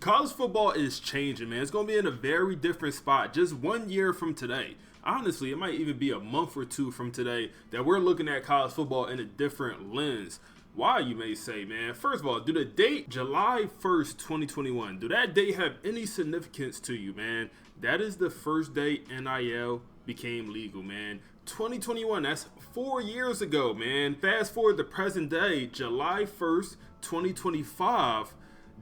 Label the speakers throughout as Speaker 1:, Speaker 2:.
Speaker 1: College football is changing, man. It's going to be in a very different spot just 1 year from today. Honestly, it might even be a month or two from today that we're looking at college football in a different lens. Why, you may say, man? First of all, do the date July 1st, 2021, do that date have any significance to you, man? That is the first day NIL became legal, man. 2021, that's 4 years ago, man. Fast forward to present day, July 1st, 2025.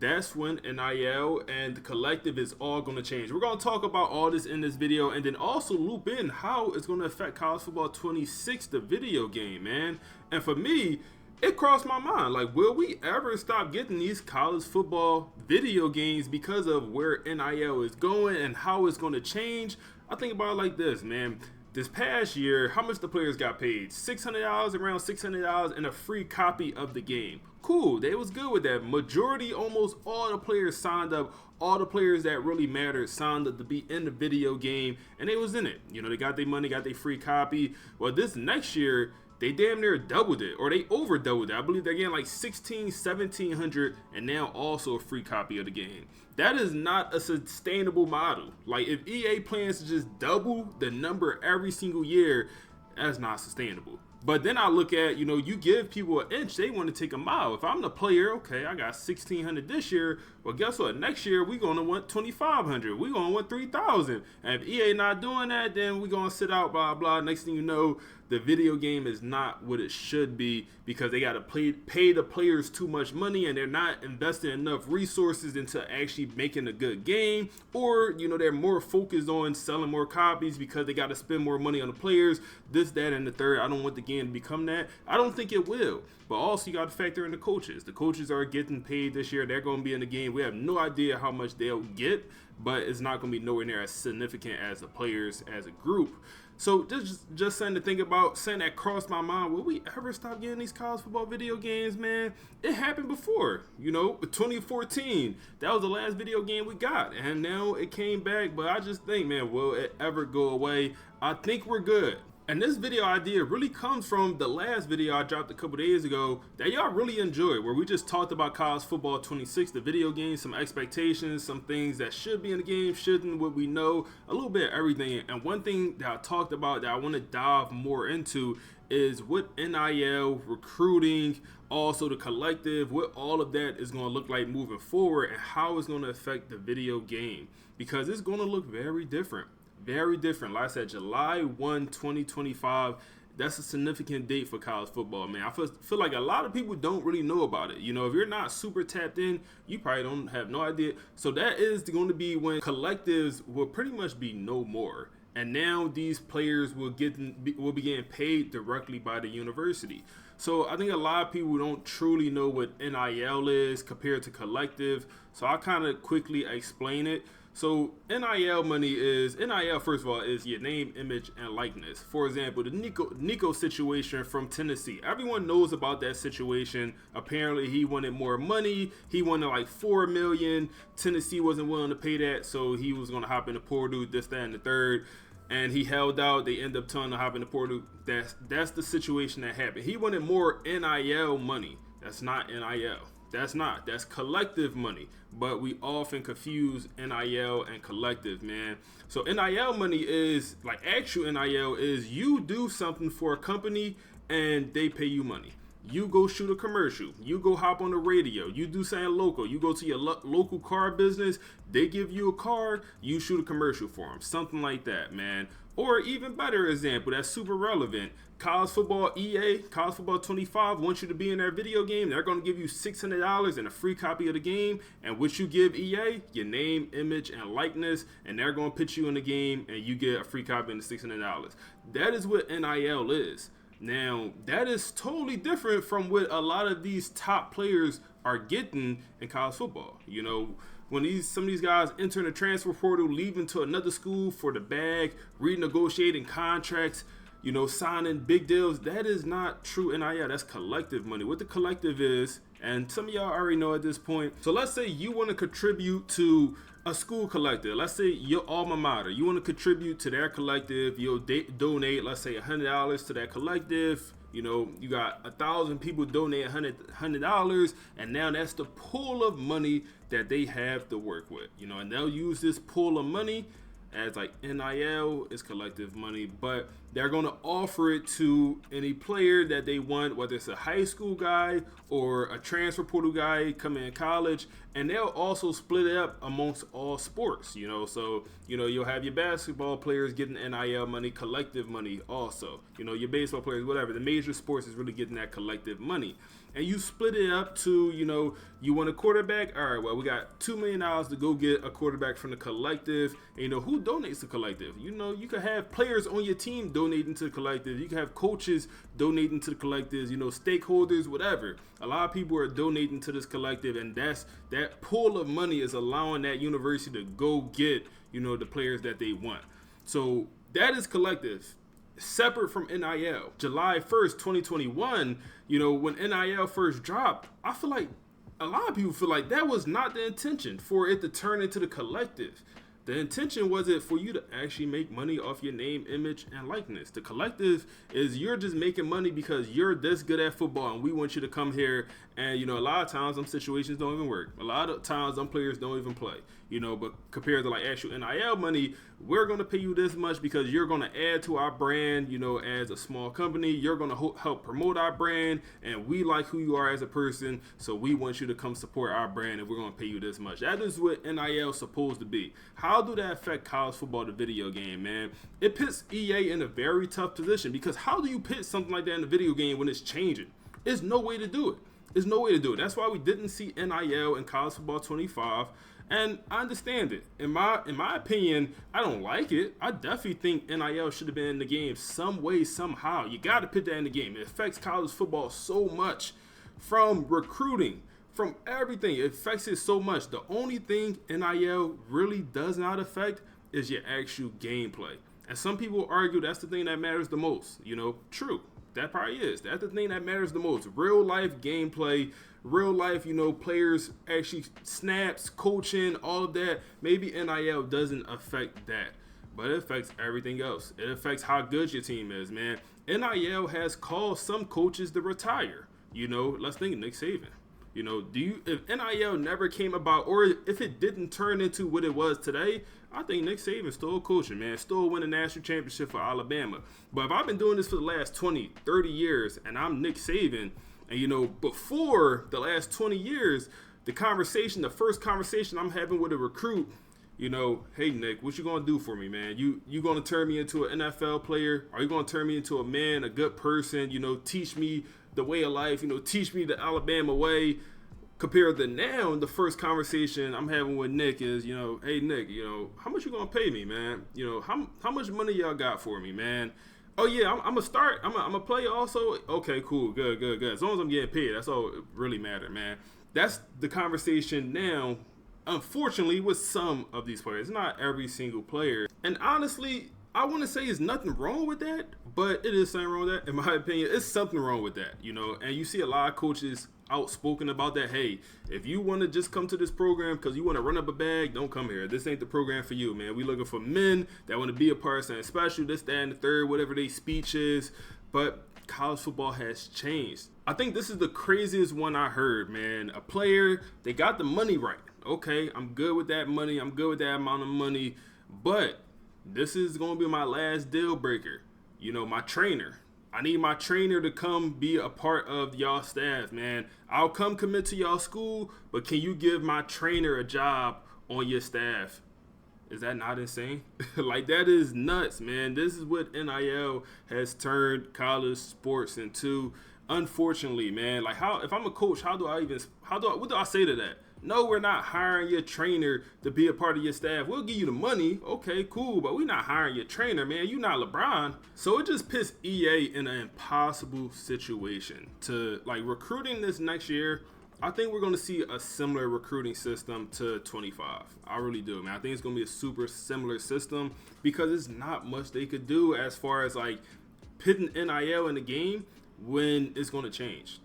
Speaker 1: That's when NIL and the collective is all going to change. We're going to talk about all this in this video and then also loop in how it's going to affect College Football 26, the video game, man. And for me, it crossed my mind, like, will we ever stop getting these college football video games because of where NIL is going and how it's going to change? I think about it like this, man. This past year, how much the players got paid? $600, around $600, and a free copy of the game. Cool, they was good with that. Majority, almost all the players signed up. All the players that really mattered signed up to be in the video game, and they was in it. You know, they got their money, got their free copy. Well, this next year, they damn near doubled it, or they over doubled it. I believe they're getting like $1,700, and now also a free copy of the game. That is not a sustainable model. Like, if EA plans to just double the number every single year, that's not sustainable. But then I look at, you know, you give people an inch, they want to take a mile. If I'm the player, okay, I got $1,600 this year. Well, guess what? Next year, we're going to want $2,500. We're going to want $3,000. And if EA not doing that, then we're going to sit out, blah, blah. Next thing you know, the video game is not what it should be because they got to pay the players too much money and they're not investing enough resources into actually making a good game. Or, you know, they're more focused on selling more copies because they got to spend more money on the players. This, that, and the third. I don't want the game to become that. I don't think it will. But also, you got to factor in the coaches. The coaches are getting paid this year. They're going to be in the game. We have no idea how much they'll get, but it's not going to be nowhere near as significant as the players as a group. So just something to think about, something that crossed my mind. Will we ever stop getting these college football video games, man? It happened before, you know, 2014. That was the last video game we got, and now it came back. But I just think, man, will it ever go away? I think we're good. And this video idea really comes from the last video I dropped a couple days ago that y'all really enjoyed, where we just talked about College Football 26, the video game, some expectations, some things that should be in the game, shouldn't, what we know, a little bit of everything. And one thing that I talked about that I want to dive more into is what NIL, recruiting, also the collective, what all of that is going to look like moving forward and how it's going to affect the video game, because it's going to look very different. Very different. Like I said, July 1, 2025, that's a significant date for college football, man. I feel like a lot of people don't really know about it. You know, if you're not super tapped in, you probably don't have no idea. So that is going to be when collectives will pretty much be no more. And now these players will be getting paid directly by the university. So I think a lot of people don't truly know what NIL is compared to collective. So I'll kind of quickly explain it. So NIL money is, NIL first of all is your name, image, and likeness. For example, the Nico situation from Tennessee. Everyone knows about that situation. Apparently he wanted more money. He wanted like $4 million. Tennessee wasn't willing to pay that, so he was going to hop in the portal, this, that, and the third. And he held out. They end up telling him to hop in the portal. That's the situation that happened. He wanted more NIL money. That's not NIL. That's collective money, but we often confuse NIL and collective, man. So NIL money is like actual NIL is you do something for a company and they pay you money. You go shoot a commercial, you go hop on the radio, you do something local, you go to your local car business, they give you a car, you shoot a commercial for them, something like that, man. Or even better example that's super relevant, college football EA, college football 25 wants you to be in their video game. They're going to give you $600 and a free copy of the game. And what you give EA, your name, image, and likeness, and they're going to put you in the game and you get a free copy and the $600. That is what NIL is. Now, that is totally different from what a lot of these top players are getting in college football. You know, when some of these guys enter the transfer portal, leaving to another school for the bag, renegotiating contracts, you know, signing big deals, that is not true NIL. That's collective money. What the collective is, and some of y'all already know at this point. So let's say you want to contribute to a school collective. Let's say your alma mater. You want to contribute to their collective. You'll donate, let's say, $100 to that collective. You know, you got 1,000 people donate $100, and now that's the pool of money that they have to work with. You know, and they'll use this pool of money as like NIL is collective money, but they're going to offer it to any player that they want, whether it's a high school guy or a transfer portal guy coming in college, and they'll also split it up amongst all sports, you know. So, you know, you'll have your basketball players getting NIL money, collective money also. You know, your baseball players, whatever. The major sports is really getting that collective money. And you split it up to, you know, you want a quarterback? All right, well, we got $2 million to go get a quarterback from the collective. And, you know, who donates to collective? You know, you could have players on your team donating to the collective. You can have coaches donating to the collectives, you know, stakeholders, whatever. A lot of people are donating to this collective, and that pool of money is allowing that university to go get, you know, the players that they want. So that is collective. Separate from NIL. July 1st, 2021, you know, when NIL first dropped, I feel like a lot of people feel like that was not the intention for it to turn into the collective. The intention was it for you to actually make money off your name, image, and likeness. The collective is you're just making money because you're this good at football and we want you to come here. And, you know, a lot of times them situations don't even work. A lot of times them players don't even play, you know, but compared to like actual NIL money, we're going to pay you this much because you're going to add to our brand, you know, as a small company. You're going to help promote our brand, and we like who you are as a person, so we want you to come support our brand, and we're going to pay you this much. That is what NIL is supposed to be. How do that affect college football, the video game, man? It puts EA in a very tough position because how do you pit something like that in the video game when it's changing? There's no way to do it. There's no way to do it. That's why we didn't see NIL in college football 25. And I understand it. In my opinion, I don't like it. I definitely think NIL should have been in the game some way, somehow. You got to put that in the game. It affects college football so much, from recruiting, from everything. It affects it so much. The only thing NIL really does not affect is your actual gameplay. And some people argue that's the thing that matters the most. You know, true. That probably is. That's the thing that matters the most. Real life gameplay, real life, you know, players actually snaps, coaching, all of that. Maybe NIL doesn't affect that, but it affects everything else. It affects how good your team is, man. NIL has caused some coaches to retire. You know, let's think Nick Saban. You know, if NIL never came about, or if it didn't turn into what it was today, I think Nick Saban still coaching, man, still winning national championship for Alabama. But if I've been doing this for the last 20, 30 years, and I'm Nick Saban, and, you know, before the last 20 years, the first conversation I'm having with a recruit, you know, hey, Nick, what you going to do for me, man? You going to turn me into an NFL player? Are you going to turn me into a man, a good person, you know, teach me the way of life, you know, teach me the Alabama way? Compared to now, the first conversation I'm having with Nick is, you know, hey, Nick, you know, how much you going to pay me, man? You know, how much money y'all got for me, man? Oh, yeah, I'm going to start. I'm going to play also. Okay, cool. Good. As long as I'm getting paid, that's all it really matters, man. That's the conversation now, unfortunately, with some of these players. Not every single player. And honestly, I want to say there's nothing wrong with that, but it is something wrong with that. In my opinion, it's something wrong with that, you know. And you see a lot of coaches outspoken about that. Hey, if you want to just come to this program because you want to run up a bag, don't come here. This ain't the program for you, man. We looking for men that want to be a part of something special, this, that, and the third, whatever their speech is. But college football has changed. I think this is the craziest one I heard, man. A player, they got the money right. Okay, I'm good with that money. I'm good with that amount of money. But this is going to be my last deal breaker. You know, my trainer. I need my trainer to come be a part of y'all staff, man. I'll come commit to y'all school, but can you give my trainer a job on your staff? Is that not insane? Like, that is nuts, man. This is what NIL has turned college sports into, unfortunately, man. Like, if I'm a coach, what do I say to that? No, we're not hiring your trainer to be a part of your staff. We'll give you the money. Okay, cool. But we're not hiring your trainer, man. You're not LeBron. So it just pissed EA in an impossible situation to, like, recruiting this next year. I think we're going to see a similar recruiting system to 25. I really do, man. I think it's going to be a super similar system because there's not much they could do as far as, like, putting NIL in the game when it's going to change.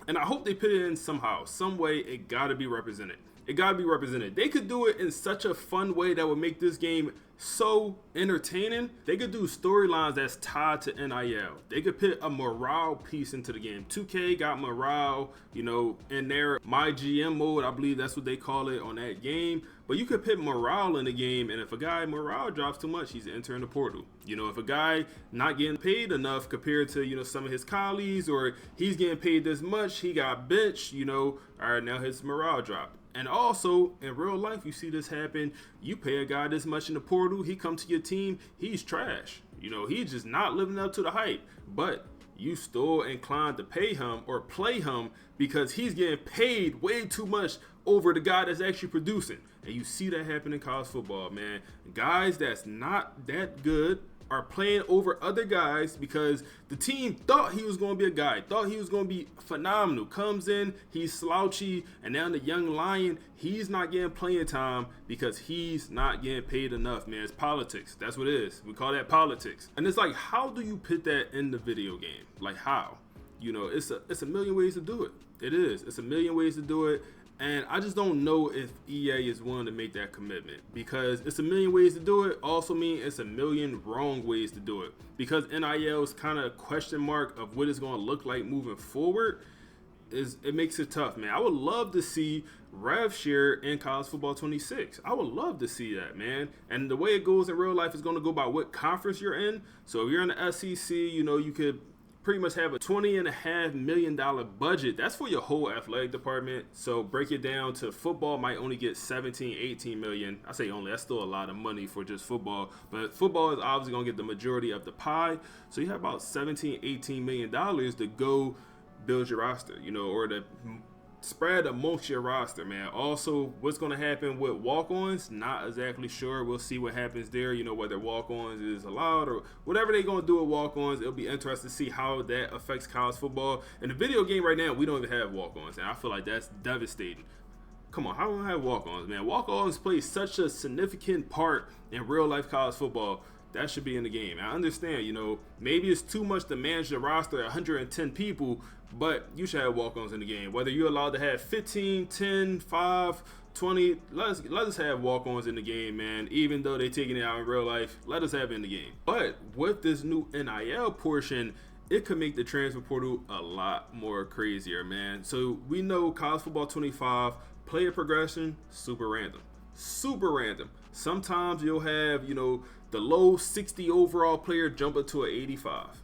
Speaker 1: And I hope they put it in somehow, some way. It got to be represented. It gotta be represented. They could do it in such a fun way that would make this game so entertaining. They could do storylines that's tied to NIL. They could put a morale piece into the game. 2K got morale, in their My GM mode. I believe that's what they call it on that game. But you could put morale in the game, and if a guy morale drops too much, he's entering the portal. If a guy not getting paid enough compared to, some of his colleagues, or he's getting paid this much, he got benched, all right, now his morale dropped. And also, in real life, you see this happen. You pay a guy this much in the portal, he come to your team, he's trash. He's just not living up to the hype. But you still inclined to pay him or play him because he's getting paid way too much over the guy that's actually producing. And you see that happen in college football, man. Guys that's not that good are playing over other guys because the team thought he was going to be a guy, thought he was going to be phenomenal. Comes in, he's slouchy, and now the young lion, he's not getting playing time because he's not getting paid enough, man. It's politics. That's what it is. We call that politics. And it's like, how do you put that in the video game? Like, how? It's a million ways to do it. It is. It's a million ways to do it. And I just don't know if EA is willing to make that commitment, because it's a million ways to do it. Also mean it's a million wrong ways to do it, because NIL is kind of a question mark of what it's going to look like moving forward. It makes it tough, man. I would love to see rev share in college football 26. I would love to see that, man. And the way it goes in real life is going to go by what conference you're in. So if you're in the SEC, you could pretty much have a $20.5 million budget. That's for your whole athletic department. So break it down to football might only get 17, 18 million. I say only, that's still a lot of money for just football. But football is obviously going to get the majority of the pie. So you have about 17, 18 million dollars to go build your roster, or to spread amongst your roster, man. Also, what's going to happen with walk-ons, not exactly sure. We'll see what happens there, whether walk-ons is allowed or whatever they're going to do with walk-ons. It'll be interesting to see how that affects college football. In the video game right now, we don't even have walk-ons, and I feel like that's devastating. Come on, how do we have walk-ons, man? Walk-ons play such a significant part in real-life college football. That should be in the game. I understand, maybe it's too much to manage the roster at 110 people, but you should have walk-ons in the game. Whether you're allowed to have 15, 10, 5, 20, let us have walk-ons in the game, man. Even though they're taking it out in real life, let us have it in the game. But with this new NIL portion, it could make the transfer portal a lot more crazier, man. So we know college football 25, player progression, super random. Super random. Sometimes you'll have, the low 60 overall player jump up to an 85.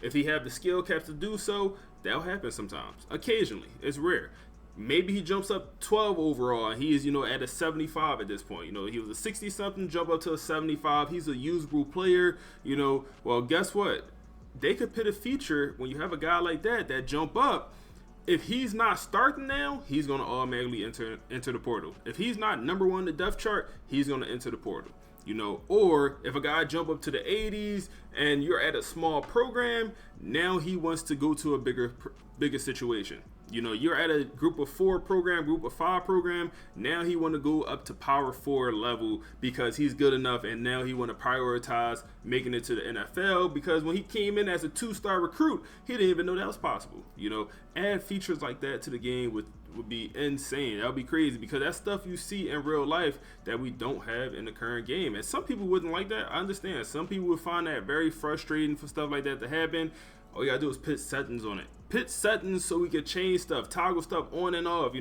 Speaker 1: If he have the skill caps to do so, that'll happen sometimes. Occasionally. It's rare. Maybe he jumps up 12 overall and he is, at a 75 at this point. He was a 60 something, jump up to a 75. He's a usable player. Well, guess what? They could put a feature when you have a guy like that jump up. If he's not starting now, he's going to automatically enter the portal. If he's not number one in the depth chart, he's going to enter the portal. Or if a guy jump up to the 80s and you're at a small program, now he wants to go to a bigger situation. You're at a group of 4 program, group of 5 program. Now he want to go up to power 4 level because he's good enough, and now he want to prioritize making it to the NFL, because when he came in as a 2-star recruit, he didn't even know that was possible. Add features like that to the game would be insane. That would be crazy, because that's stuff you see in real life that we don't have in the current game. And some people wouldn't like that. I understand. Some people would find that very frustrating for stuff like that to happen. All you gotta do is put settings on it. Put settings so we can change stuff, toggle stuff on and off,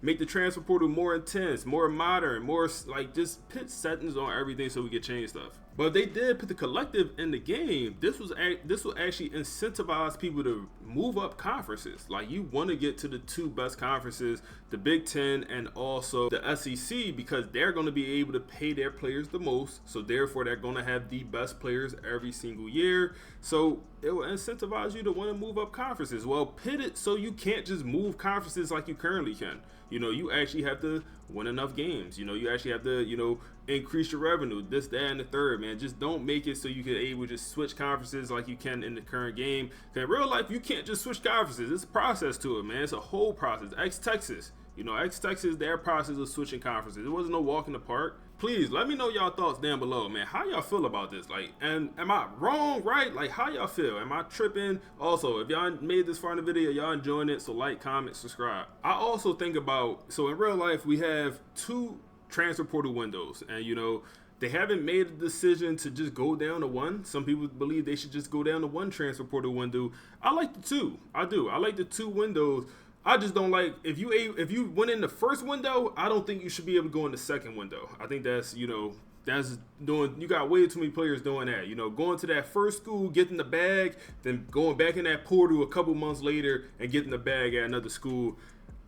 Speaker 1: make the transfer portal more intense, more modern, more just put settings on everything so we can change stuff. But if they did put the collective in the game, this will actually incentivize people to move up conferences. Like, you want to get to the 2 best conferences, the Big Ten and also the SEC, because they're going to be able to pay their players the most. So therefore, they're going to have the best players every single year. So it will incentivize you to want to move up conferences. Well, pit it so you can't just move conferences like you currently can. You actually have to win enough games. You actually have to, increase your revenue, this, that, and the third, man. Just don't make it so you can able to just switch conferences like you can in the current game. In real life, you can't just switch conferences. It's a process to it, man. It's a whole process. Texas. You know, ex-Texas, their process of switching conferences, it wasn't no walk in the park. Please let me know y'all thoughts down below, man. How y'all feel about this? Like, and am I wrong, right? Like, how y'all feel? Am I tripping? Also, if y'all made this far in the video, y'all enjoying it, so like, comment, subscribe. I also think about, so in real life, we have 2 transfer portal windows, and you know, they haven't made a decision to just go down to one. Some people believe they should just go down to one transfer portal window. I like the 2. I do. I like the 2 windows. I just don't like if you went in the first window, I don't think you should be able to go in the second window. I think that's, you know, that's doing, you got way too many players doing that. You know, going to that first school, getting the bag, then going back in that portal a couple months later and getting the bag at another school.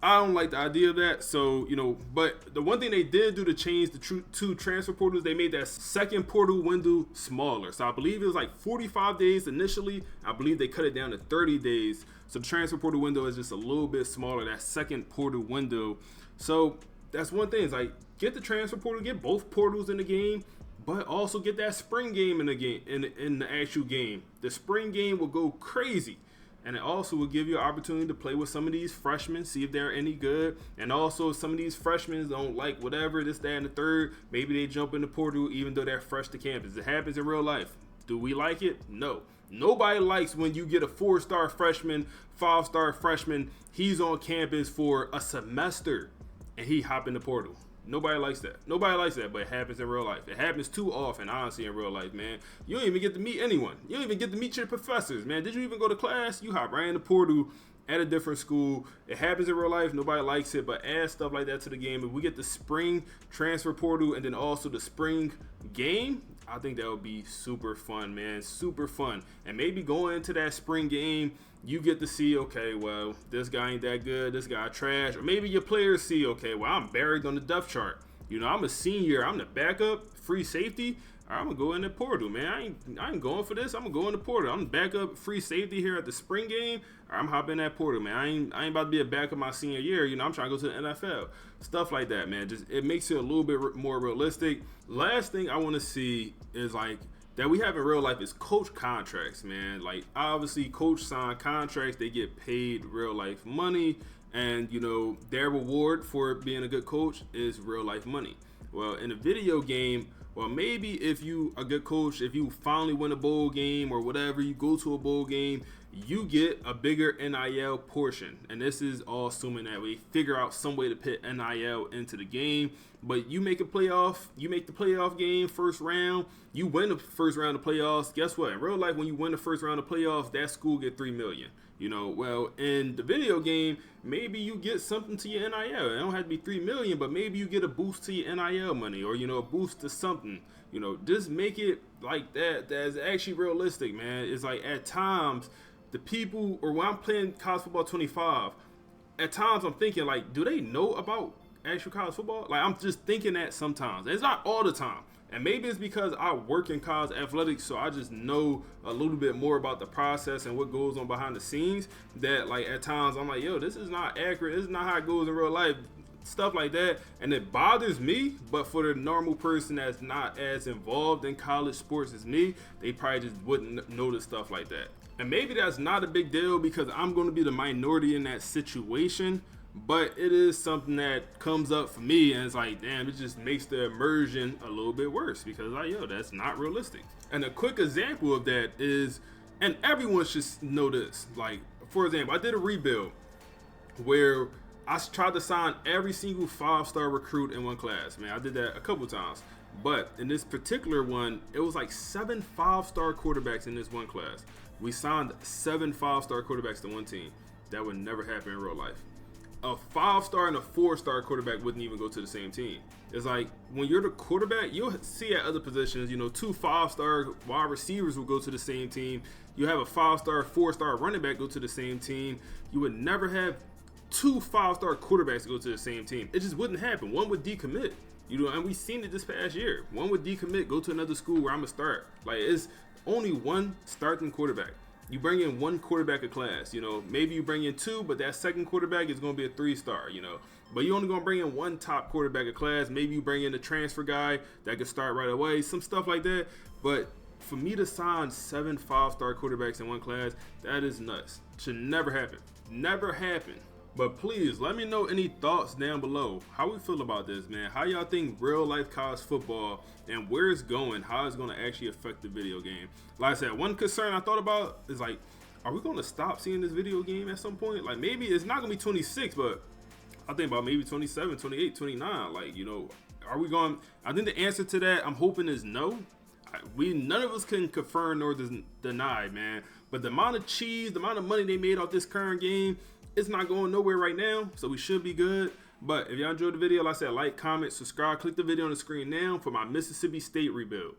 Speaker 1: I don't like the idea of that. So, you know, but the one thing they did do to change the 2 transfer portals, they made that second portal window smaller. So I believe it was like 45 days initially. I believe they cut it down to 30 days. So the transfer portal window is just a little bit smaller, that second portal window. So that's one thing, is like, get the transfer portal, get both portals in the game, but also get that spring game in the game, in the actual game. The spring game will go crazy. And it also will give you an opportunity to play with some of these freshmen, see if they're any good. And also, some of these freshmen don't like whatever, this, that, and the third. Maybe they jump in the portal even though they're fresh to campus. It happens in real life. Do we like it? No. Nobody likes when you get a 4-star freshman, 5-star freshman, he's on campus for a semester and he hop in the portal. Nobody likes that. Nobody likes that, but it happens in real life. It happens too often, honestly, in real life, man. You don't even get to meet anyone. You don't even get to meet your professors, man. Did you even go to class? You hop right in the portal at a different school. It happens in real life. Nobody likes it, but add stuff like that to the game. If we get the spring transfer portal and then also the spring game, I think that would be super fun, man. Super fun. And maybe going into that spring game, you get to see, okay, well, this guy ain't that good, this guy trash. Or maybe your players see, okay, well, I'm buried on the depth chart. You know, I'm a senior, I'm the backup, free safety. All right, I'm gonna go in the portal, man. I ain't going for this. I'm gonna go in the portal. I'm the backup free safety here at the spring game. All right, I'm hopping in that portal, man. I ain't about to be a backup my senior year. You know, I'm trying to go to the NFL. Stuff like that, man. Just, it makes it a little bit more realistic. Last thing I want to see is like, that we have in real life is coach contracts, man. Like, obviously, coach sign contracts, they get paid real life money, and you know, their reward for being a good coach is real life money. Well, in a video game, well, maybe if you a good coach, if you finally win a bowl game or whatever, you go to a bowl game, you get a bigger NIL portion. And this is all assuming that we figure out some way to put NIL into the game. But you make a playoff, you make the playoff game first round, you win the first round of playoffs. Guess what? In real life, when you win the first round of playoffs, that school get $3 million. You know, well, in the video game, maybe you get something to your NIL. It don't have to be $3 million, but maybe you get a boost to your NIL money, or, you know, a boost to something. You know, just make it like that. That's actually realistic, man. It's like, at times, the people, or when I'm playing college football 25, at times I'm thinking, like, do they know about actual college football? Like, I'm just thinking that sometimes. It's not all the time. And maybe it's because I work in college athletics, so I just know a little bit more about the process and what goes on behind the scenes, that, like, at times I'm like, yo, this is not accurate. This is not how it goes in real life. Stuff like that. And it bothers me, but for the normal person that's not as involved in college sports as me, they probably just wouldn't notice stuff like that. And maybe that's not a big deal because I'm going to be the minority in that situation. But it is something that comes up for me, and it's like, damn, it just makes the immersion a little bit worse because, like, yo, that's not realistic. And a quick example of that is, and everyone should know this, like, for example, I did a rebuild where I tried to sign every single 5-star recruit in one class. Man, I did that a couple times. But in this particular one, it was like 7 5-star quarterbacks in this one class. We signed 7 5-star quarterbacks to one team. That would never happen in real life. A 5-star and a 4-star quarterback wouldn't even go to the same team. It's like, when you're the quarterback, you'll see at other positions, you know, 2 5-star wide receivers will go to the same team. You have a 5-star, 4-star running back go to the same team. You would never have 2 5-star quarterbacks go to the same team. It just wouldn't happen. One would decommit, you know, and we've seen it this past year. One would decommit, go to another school where I'm gonna start. Like, it's only one starting quarterback. You bring in 1 quarterback a class, you know, maybe you bring in 2, but that second quarterback is going to be a 3-star, you know, but you're only going to bring in 1 top quarterback a class. Maybe you bring in a transfer guy that could start right away, some stuff like that. But for me to sign 7 5-star quarterbacks in one class, that is nuts. Should never happen. Never happen. But please let me know any thoughts down below. How we feel about this, man. How y'all think real life college football and where it's going, how it's going to actually affect the video game. Like I said, one concern I thought about is like, are we going to stop seeing this video game at some point? Like maybe it's not going to be 26, but I think about maybe 27, 28, 29. Like, you know, are we going? I think the answer to that, I'm hoping, is no. None of us can confirm nor deny, man. But the amount of cheese, the amount of money they made off this current game, it's not going nowhere right now. So we should be good. But if y'all enjoyed the video, like I said, like, comment, subscribe, click the video on the screen now for my Mississippi State rebuild.